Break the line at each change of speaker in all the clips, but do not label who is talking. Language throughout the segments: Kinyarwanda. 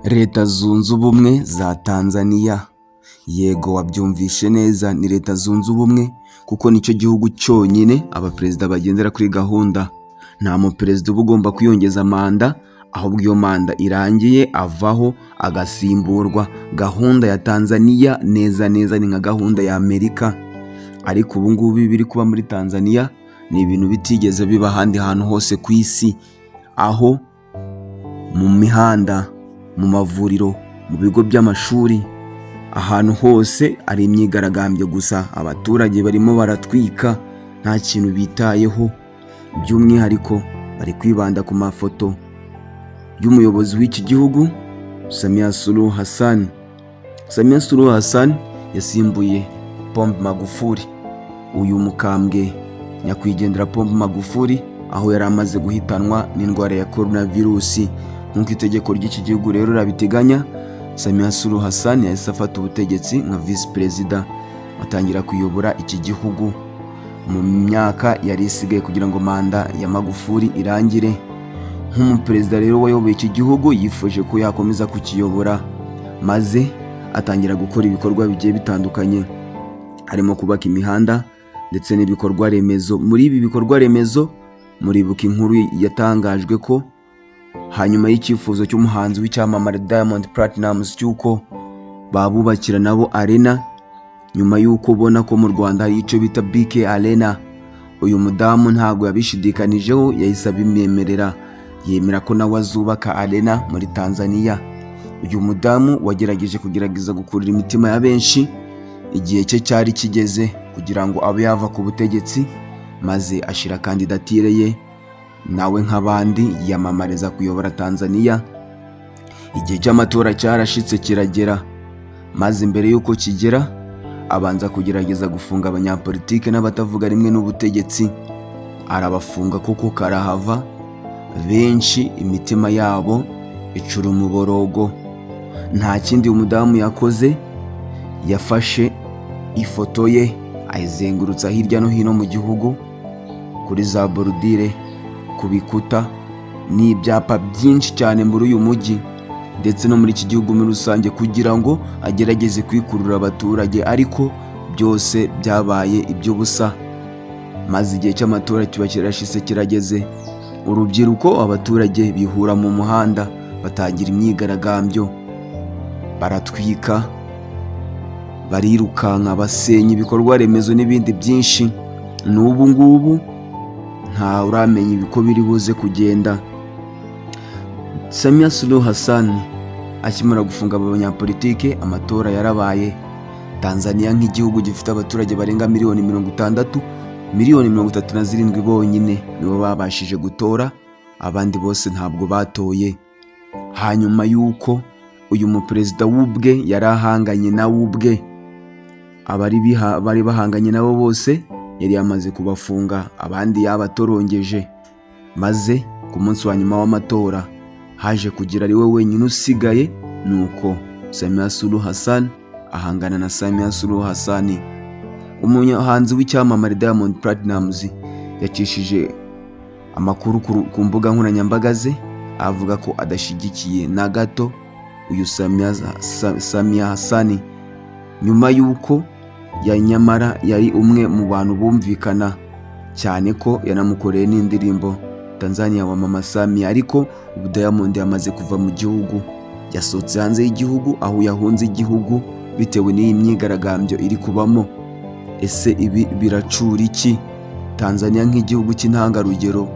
Leta Zunze Ubumwe za Tanzania. Yego wabyumvishe neza, ni Leta Zunze Ubumwe kuko nicyo gihugu cyonyine abaperezida bagendera kuri gahunda. Nta muperezida uba ugomba kwiyongeza manda, ahubwo iyo manda irangiye avaho agasimburwa. Gahunda ya Tanzania neza neza ni nka gahunda ya Amerika, ariko ubu ngubu biri kuba muri Tanzania ni ibintu bitigeze biba ahandi hantu hose ku isi, aho mu mihanda, mu mavuriro, mu bigo by'amashuri, ahantu hose ari imyigaragambyo gusa. Abaturage barimo baratwika, nta kintu bitayeho. By'umwihariko bari kwibanda ku mafoto y'umuyobozi w'iki gihugu Samia Suluhu Hassan. Samia Suluhu Hassan yasimbuye Pombe Magufuli, uyu mukambwe nyakwigendera Pombe Magufuli, aho yari amaze guhitanwa n'indwara ya coronavirus. Nk'uko itegeko ry'iki gihugu rero rabiteganya, Samia Suluhu Hassan yahise afata ubutegetsi nka vice perezida, atangira kuyobora iki gihugu mu myaka yari isigaye kugira ngo manda ya Magufuli irangire. Nk'umuperezida rero wayoboye iki gihugu yifuje ko yakomeza kukiyobora, maze atangira gukora ibikorwa bigiye bitandukanye, harimo kubaka imihanda ndetse n'ibikorwa remezo. Muri ibi bikorwa remezo muribuka inkuru yatangajwe ko hanyuma y'icyifuzo cy'umuhanzi w'icyamamare Diamond Platnumz cyuko babubakira nabo arena, nyuma y'uko ubona ko mu Rwanda hari icyo bita BK Arena, uyu mudamu ntabwo yabishidikanijeho, yahise abimwemerera, yemera ko nawe azubaka arena muri Tanzania. Uyu mudamu wagerageje kugerageza gukurura imitima ya benshi, igihe cye cyari kigeze kugira ngo abe yava ku butegetsi, maze ashira kandidatire ye nawe nk'abandi yamamariza kuyobora Tanzania. Igihe cy'amatora cyarashitse kiragera, maze mbere y'uko kigera abanza kugerageza gufunga abanyapolitike n'abatavuga rimwe n'ubutegetsi. Arabafunga kuko karahava, benshi imitima yabo icura umuborogo. Nta kindi umudamu yakoze, yafashe ifoto ye ayizengurutsa hirya no hino mu gihugu, kuri za borudire, ku bikuta n'ibyapa byinshi cyane muri uyu mujyi ndetse no muri iki gihugu muri rusange, kugira ngo agerageze kwikurura abaturage, ariko byose byabaye iby'ubusa. Maze igihe cy'amatora kiba kirashise kirageze, urubyiruko, abaturage bihura mu muhanda, batangira imyigaragambyo, baratwika, barirukanka, basenya ibikorwa remezo n'ibindi byinshi. N'ubu ngubu nta uramenya ibiko biri buze kugenda. Samia Suluhu Hassan akimara gufunga abanyapolitike, amatora yarabaye. Tanzania nk'igihugu gifite abaturage barenga miliyoni 60, miliyoni 37 bonyine nibo babashije gutora, abandi bose ntabwo batoye. Hanyuma y'uko uyu muperezida w'ubwe yari ahanganye nawe ubwe, bari bahanganye nabo bose yari yamaze kubafunga, abandi yabatorongeje. Maze ku munsi wa nyuma w'amatora haje kugira ari we wenyine usigaye, nuko Samia Suluhu Hassan ahangana na Samia Suluhu Hassan. Umuhanzi w'icyamamare Diamond Platnumz yacishije amakuru ku mbuga nkoranyambaga ze, avuga ko adashyigikiye na gato uyu Samia Hassan, nyuma y'uko nyamara yari umwe mu bantu bumvikana cyane ko yanamukoreye n'indirimbo Tanzania wa Mama Samia. Ariko ubu Diamond yamaze kuva mu gihugu, yasohotse hanze y'igihugu, aho yahunze igihugu bitewe n'iyi myigaragambyo iri kubamo. Ese ibi biracura iki? Tanzania nk'igihugu cy'intangarugero,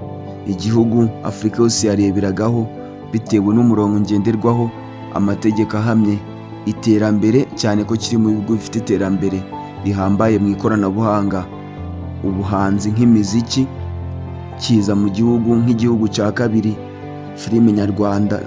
igihugu Afurika yose yareberagaho bitewe n'umurongo ngenderwaho, amategeko ahamye, iterambere, cyane ko kiri mu bihugu bifite iterambere rihambaye mu ikoranabuhanga, ubuhanzi nk'imiziki, kiza mu gihugu nk'igihugu cya kabiri, filime nyarwanda,